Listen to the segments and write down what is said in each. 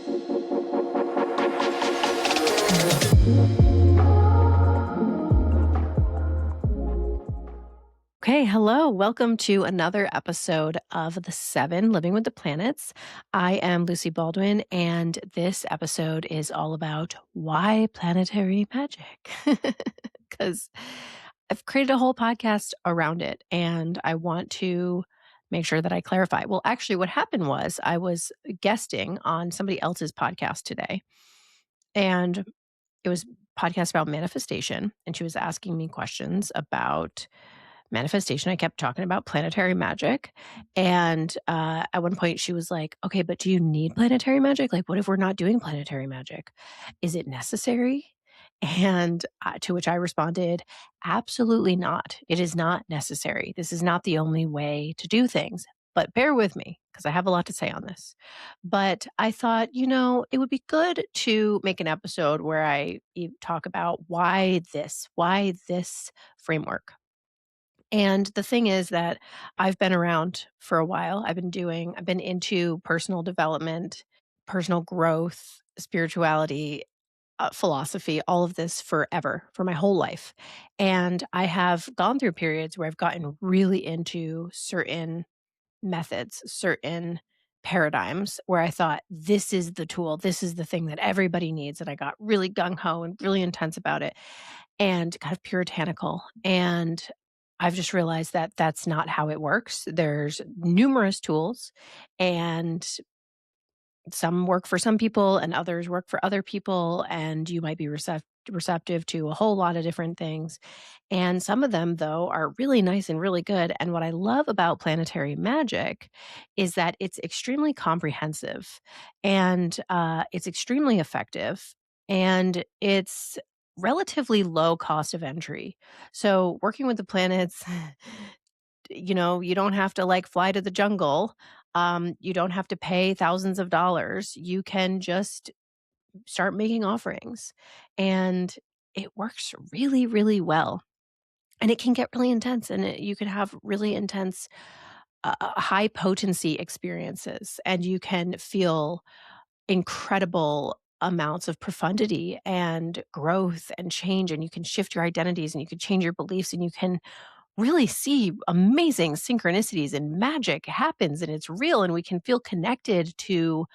Okay, hello. Welcome to another episode of The Seven Living with the Planets. I am Lucy Baldwin, and this episode is all about why planetary magic. Because I've created a whole podcast around it, and I want to make sure that I clarify. Well, actually, what happened was I was guesting on somebody else's podcast today, and it was a podcast about manifestation, and she was asking me questions about manifestation. I kept talking about planetary magic. And at one point, she was like, okay, but do you need planetary magic? Like, what if we're not doing planetary magic? Is it necessary? And to which I responded, absolutely not. It is not necessary. This is not the only way to do things. But bear with me because I have a lot to say on this. But I thought, it would be good to make an episode where talk about why this framework. And the thing is that I've been around for a while. I've been into personal development, personal growth, spirituality, philosophy, all of this forever, for my whole life. And I have gone through periods where I've gotten really into certain methods, certain paradigms where I thought, this is the tool, this is the thing that everybody needs. And I got really gung ho and really intense about it and kind of puritanical. And I've just realized that that's not how it works. There's numerous tools, and some work for some people and others work for other people. And you might be receptive to a whole lot of different things. And some of them, though, are really nice and really good. And what I love about planetary magic is that it's extremely comprehensive and it's extremely effective. And it's relatively low cost of entry. So working with the planets, you don't have to like fly to the jungle. You don't have to pay thousands of dollars. You can just start making offerings. And it works really, really well. And it can get really intense, and you can have really intense, high potency experiences, and you can feel incredible amounts of profundity and growth and change. And you can shift your identities and you can change your beliefs and you can really see amazing synchronicities and magic happens and it's real and we can feel connected to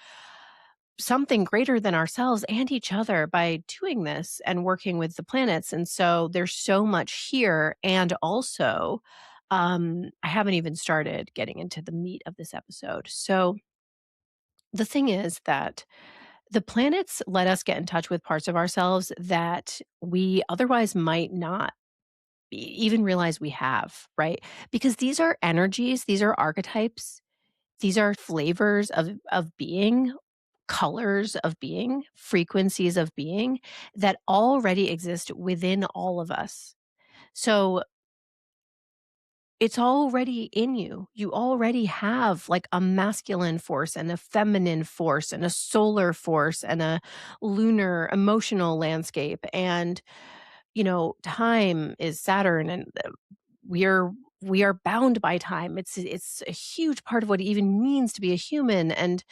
something greater than ourselves and each other by doing this and working with the planets. And so there's so much here. And also, I haven't even started getting into the meat of this episode. So the thing is that the planets let us get in touch with parts of ourselves that we otherwise might not even realize we have, right? Because these are energies, these are archetypes, these are flavors of being, colors of being, frequencies of being that already exist within all of us. So it's already in you. You already have like a masculine force and a feminine force and a solar force and a lunar emotional landscape. And, time is Saturn and we are we are bound by time. It's a huge part of what it even means to be a human. And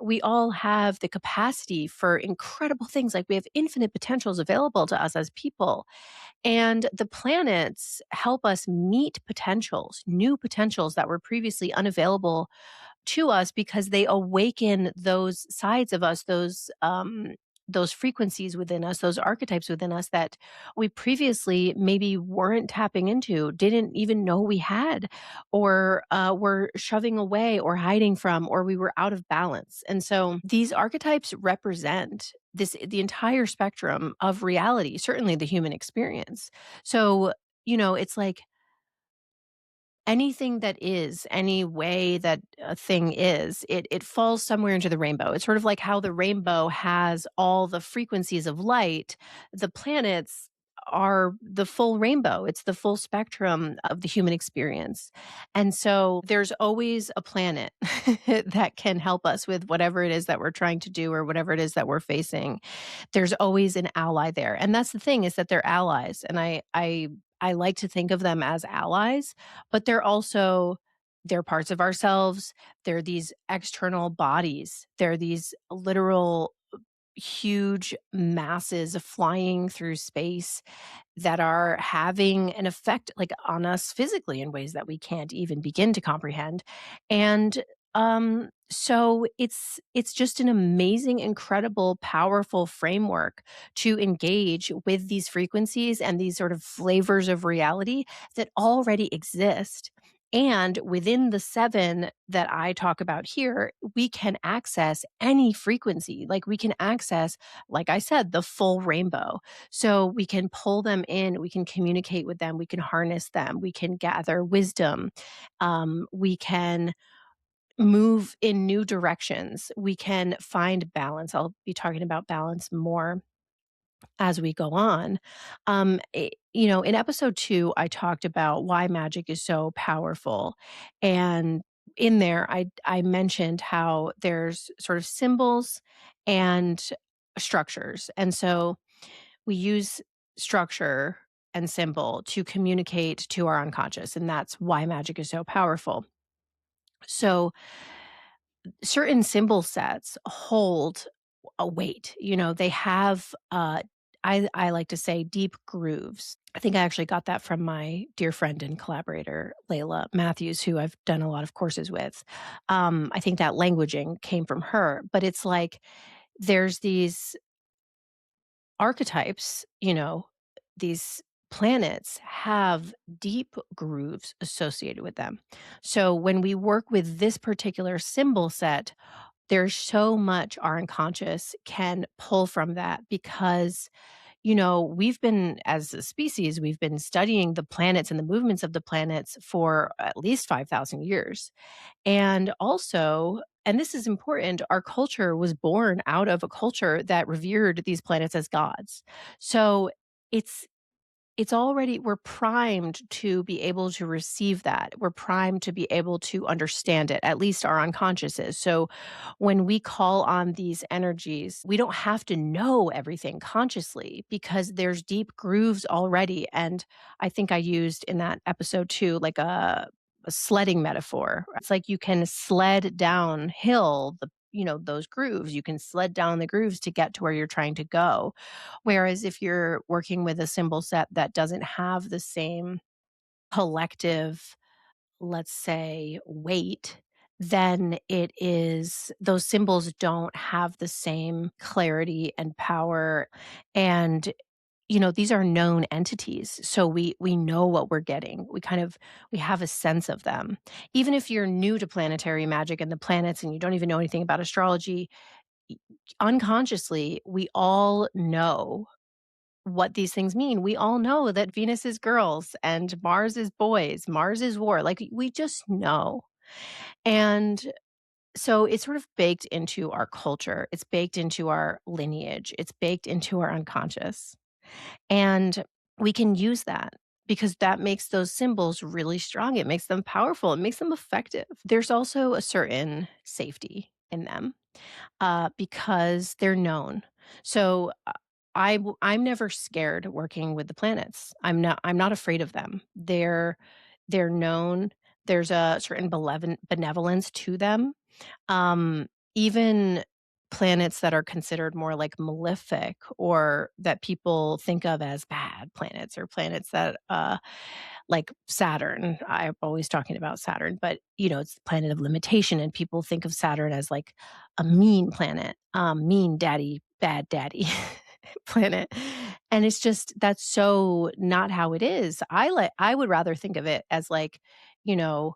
we all have the capacity for incredible things. Like we have infinite potentials available to us as people. And the planets help us meet potentials, new potentials that were previously unavailable to us because they awaken those sides of us, those frequencies within us, those archetypes within us that we previously maybe weren't tapping into, didn't even know we had, or were shoving away or hiding from, or we were out of balance. And so these archetypes represent the entire spectrum of reality, certainly the human experience. So, it's like anything that is, any way that a thing is, it falls somewhere into the rainbow. It's sort of like how the rainbow has all the frequencies of light. The planets are the full rainbow. It's the full spectrum of the human experience. And so there's always a planet that can help us with whatever it is that we're trying to do or whatever it is that we're facing. There's always an ally there. And that's the thing, is that they're allies. And I like to think of them as allies, but They're parts of ourselves. They're these external bodies. They're these literal huge masses flying through space that are having an effect like on us physically in ways that we can't even begin to comprehend. And so it's just an amazing, incredible, powerful framework to engage with these frequencies and these sort of flavors of reality that already exist. And within the seven that I talk about here, we can access any frequency. Like we can access, like I said, the full rainbow. So we can pull them in, we can communicate with them, we can harness them, we can gather wisdom, we can move in new directions, we can find balance. I'll be talking about balance more as we go on. In episode 2, I talked about why magic is so powerful. And in there, I mentioned how there's sort of symbols and structures. And so we use structure and symbol to communicate to our unconscious, and that's why magic is so powerful. So certain symbol sets hold a weight. They have I like to say deep grooves. I think I actually got that from my dear friend and collaborator Layla Matthews, who I've done a lot of courses with. I think that languaging came from her, but it's like there's these archetypes, these planets have deep grooves associated with them. So when we work with this particular symbol set, there's so much our unconscious can pull from that because, we've been, as a species, we've been studying the planets and the movements of the planets for at least 5,000 years. And also, and this is important, our culture was born out of a culture that revered these planets as gods. So it's it's already we're primed to be able to receive that. We're primed to be able to understand it, at least our unconscious is. So when we call on these energies, we don't have to know everything consciously because there's deep grooves already. And I think I used in that episode too, like a sledding metaphor. It's like you can sled downhill those grooves. You can sled down the grooves to get to where you're trying to go. Whereas if you're working with a symbol set that doesn't have the same collective, let's say, weight, then it is those symbols don't have the same clarity and power. And these are known entities. So we know what we're getting. We have a sense of them. Even if you're new to planetary magic and the planets and you don't even know anything about astrology, y- unconsciously, we all know what these things mean. We all know that Venus is girls and Mars is boys, Mars is war. Like we just know. And so it's sort of baked into our culture. It's baked into our lineage. It's baked into our unconscious. And we can use that because that makes those symbols really strong. It makes them powerful. It makes them effective. There's also a certain safety in them because they're known. So I'm never scared working with the planets. I'm not afraid of them. They're known. There's a certain benevolence to them. um, Even planets that are considered more like malefic or that people think of as bad planets or planets that like Saturn. I'm always talking about Saturn, but it's the planet of limitation and people think of Saturn as like a mean planet, mean daddy, bad daddy planet. And it's just that's so not how it is. I would rather think of it as like, you know,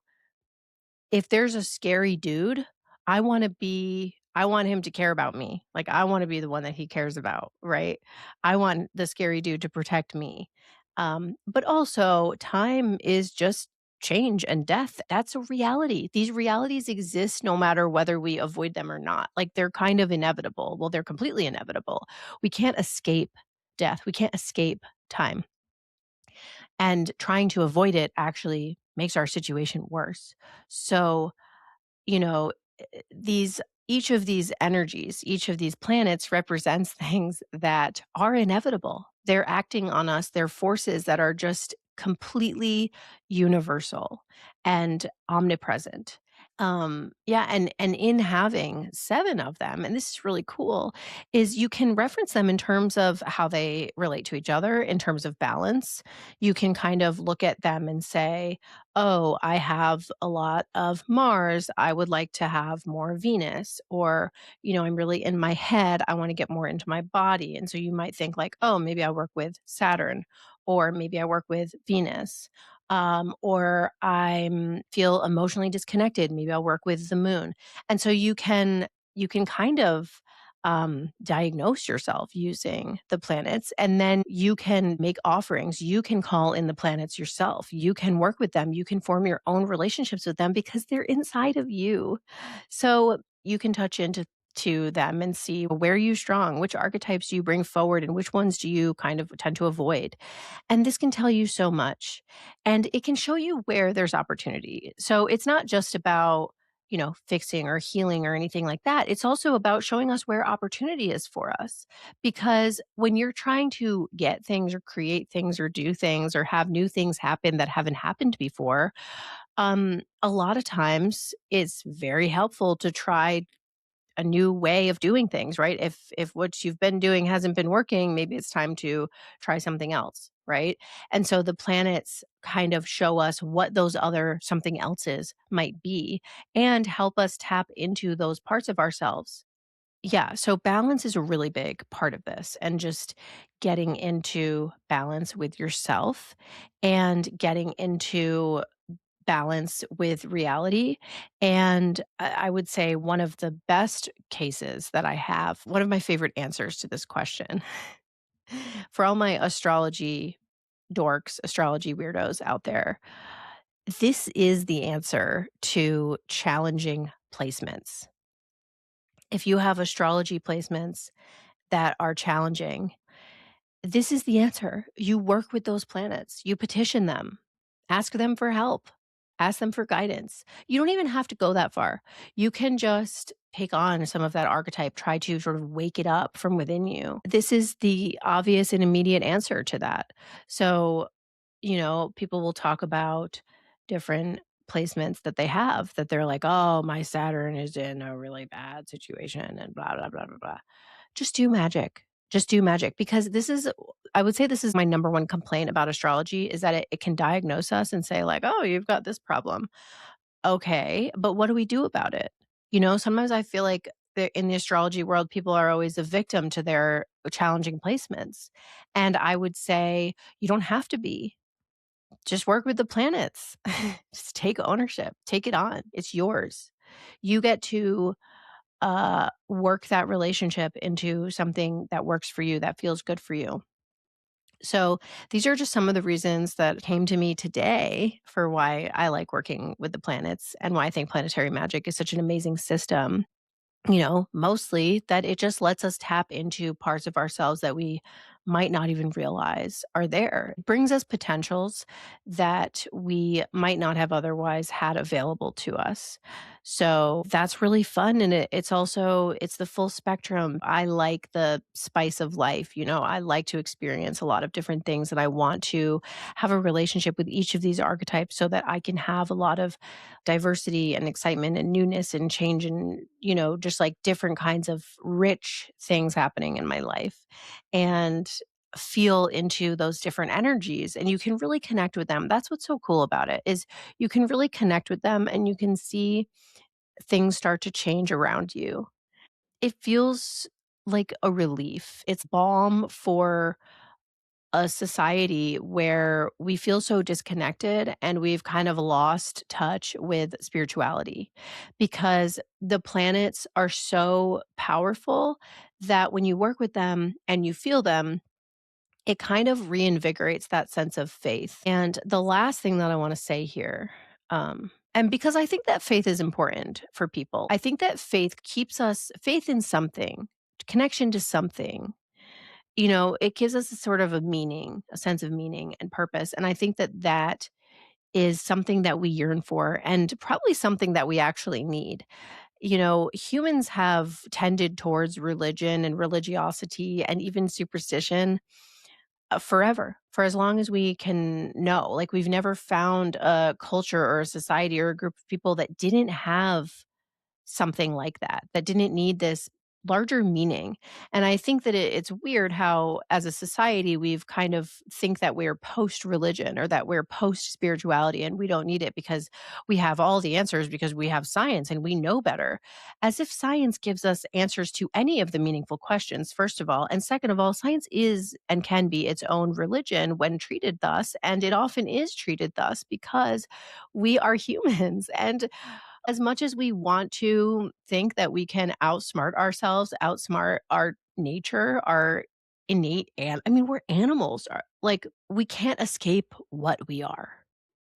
if there's a scary dude, I want him to care about me. Like, I wanna be the one that he cares about, right? I want the scary dude to protect me. But also, time is just change and death. That's a reality. These realities exist no matter whether we avoid them or not. Like, they're kind of inevitable. Well, they're completely inevitable. We can't escape death. We can't escape time. And trying to avoid it actually makes our situation worse. So, you know, these each of these energies, each of these planets represents things that are inevitable. They're acting on us. They're forces that are just completely universal. and omnipresent. Yeah, and in having 7 of them, and this is really cool, is you can reference them in terms of how they relate to each other, in terms of balance. You can kind of look at them and say, "Oh, I have a lot of Mars, I would like to have more Venus," or, "I'm really in my head, I wanna get more into my body," and so you might think like, "Oh, maybe I work with Saturn," or, "Maybe I work with Venus." Or I'm feel emotionally disconnected. Maybe I'll work with the moon. And so you can kind of diagnose yourself using the planets, and then you can make offerings. You can call in the planets yourself. You can work with them. You can form your own relationships with them because they're inside of you. So you can touch into them and see where you strong, which archetypes do you bring forward, and which ones do you kind of tend to avoid. And this can tell you so much. And it can show you where there's opportunity. So it's not just about, fixing or healing or anything like that. It's also about showing us where opportunity is for us. Because when you're trying to get things or create things or do things or have new things happen that haven't happened before, a lot of times it's very helpful to try a new way of doing things, right? If what you've been doing hasn't been working, maybe it's time to try something else, right? And so the planets kind of show us what those other something else's might be and help us tap into those parts of ourselves. Yeah, so balance is a really big part of this, and just getting into balance with yourself and getting into balance with reality. And I would say one of the best cases that I have, one of my favorite answers to this question for all my astrology dorks, astrology weirdos out there, this is the answer to challenging placements. If you have astrology placements that are challenging, this is the answer. You work with those planets, you petition them, ask them for help, ask them for guidance. You don't even have to go that far. You can just take on some of that archetype, try to sort of wake it up from within you. This is the obvious and immediate answer to that. So, people will talk about different placements that they have that they're like, oh, my Saturn is in a really bad situation and blah, blah, blah, blah, blah. Just do magic. Just do magic because I would say this is my number one complaint about astrology is that it can diagnose us and say, like, oh, you've got this problem. Okay. But what do we do about it? Sometimes I feel like in the astrology world, people are always a victim to their challenging placements. And I would say you don't have to be. Just work with the planets. Just take ownership. Take it on. It's yours. You get to work that relationship into something that works for you, that feels good for you. So, these are just some of the reasons that came to me today for why I like working with the planets and why I think planetary magic is such an amazing system. Mostly that it just lets us tap into parts of ourselves that we might not even realize are there. It brings us potentials that we might not have otherwise had available to us. So that's really fun. And it's the full spectrum. I like the spice of life. I like to experience a lot of different things and I want to have a relationship with each of these archetypes so that I can have a lot of diversity and excitement and newness and change and, just like different kinds of rich things happening in my life and feel into those different energies and you can really connect with them. That's what's so cool about it is you can really connect with them and you can see things start to change around you. It feels like a relief. It's balm for a society where we feel so disconnected and we've kind of lost touch with spirituality because the planets are so powerful that when you work with them and you feel them, it kind of reinvigorates that sense of faith. And the last thing that I want to say here, and because I think that faith is important for people, I think that faith in something, connection to something, it gives us a sort of a meaning, a sense of meaning and purpose. And I think that that is something that we yearn for and probably something that we actually need. Humans have tended towards religion and religiosity and even superstition forever, for as long as we can know. Like, we've never found a culture or a society or a group of people that didn't have something like that, that didn't need this larger meaning. And I think that it's weird how, as a society, we've kind of think that we're post religion or that we're post spirituality and we don't need it because we have all the answers because we have science and we know better. As if science gives us answers to any of the meaningful questions, first of all. And second of all, science is and can be its own religion when treated thus. And it often is treated thus because we are humans. And as much as we want to think that we can outsmart ourselves, outsmart our nature, our innate and I mean, we're animals. Like, we can't escape what we are.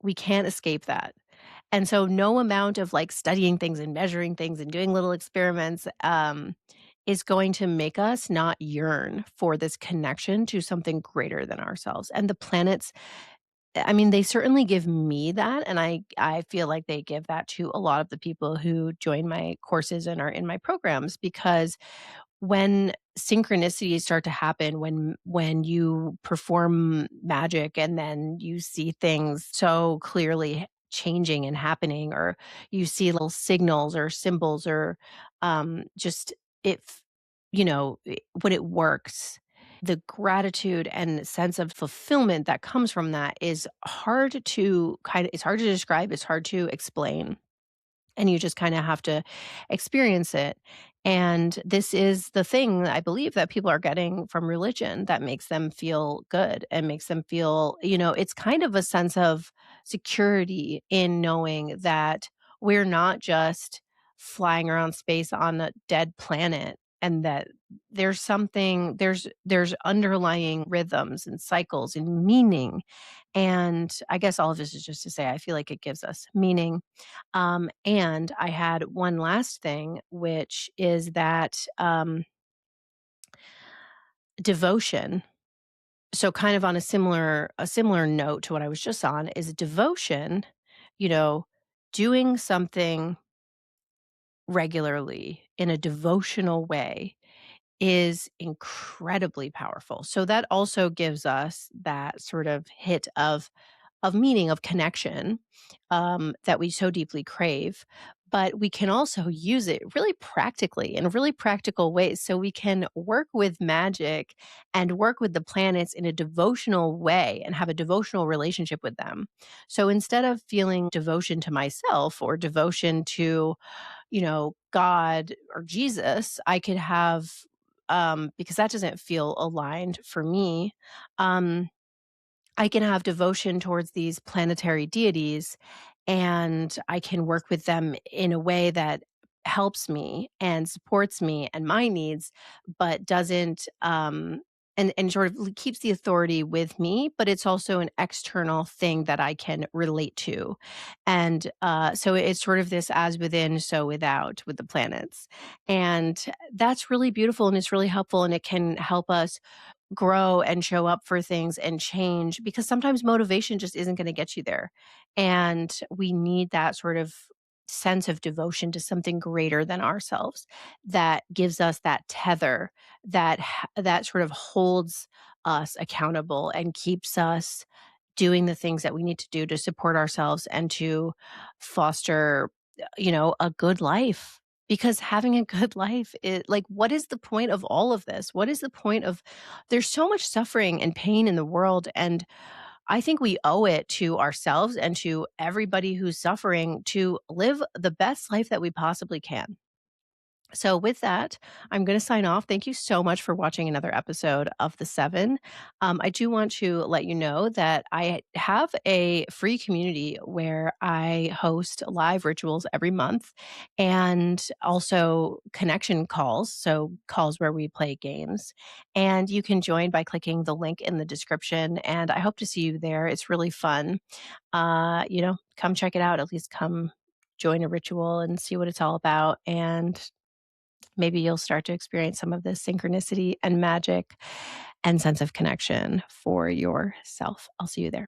We can't escape that. And so no amount of like studying things and measuring things and doing little experiments is going to make us not yearn for this connection to something greater than ourselves. And the planets, I mean, they certainly give me that, and I feel like they give that to a lot of the people who join my courses and are in my programs because when synchronicities start to happen, when you perform magic and then you see things so clearly changing and happening, or you see little signals or symbols or just if when it works, the gratitude and sense of fulfillment that comes from that is hard to it's hard to describe, it's hard to explain, and you just kinda have to experience it, and this is the thing I believe that people are getting from religion that makes them feel good and makes them feel it's kind of a sense of security in knowing that we're not just flying around space on a dead planet and that there's underlying rhythms and cycles and meaning, and I guess all of this is just to say I feel like it gives us meaning. And I had one last thing, which is that devotion. So, kind of on a similar note to what I was just on, is devotion. You know, doing something regularly in a devotional way is incredibly powerful. So that also gives us that sort of hit of meaning, of connection, that we so deeply crave. But we can also use it really practically in really practical ways. So we can work with magic and work with the planets in a devotional way and have a devotional relationship with them. So instead of feeling devotion to myself or devotion to, God or Jesus, I could have, because that doesn't feel aligned for me. Um, I can have devotion towards these planetary deities, and I can work with them in a way that helps me and supports me and my needs, but doesn't and sort of keeps the authority with me, but it's also an external thing that I can relate to. And so it's sort of this as within, so without with the planets. And that's really beautiful and it's really helpful. And it can help us grow and show up for things and change because sometimes motivation just isn't going to get you there. And we need that sort of sense of devotion to something greater than ourselves that gives us that tether that sort of holds us accountable and keeps us doing the things that we need to do to support ourselves and to foster a good life, because having a good life is like, what is the point of all of this? What is the point of there's so much suffering and pain in the world, and I think we owe it to ourselves and to everybody who's suffering to live the best life that we possibly can. So, with that, I'm going to sign off. Thank you so much for watching another episode of The Seven. I do want to let you know that I have a free community where I host live rituals every month and also connection calls. So, calls where we play games. And you can join by clicking the link in the description. And I hope to see you there. It's really fun. Come check it out. At least come join a ritual and see what it's all about. And maybe you'll start to experience some of this synchronicity and magic and sense of connection for yourself. I'll see you there.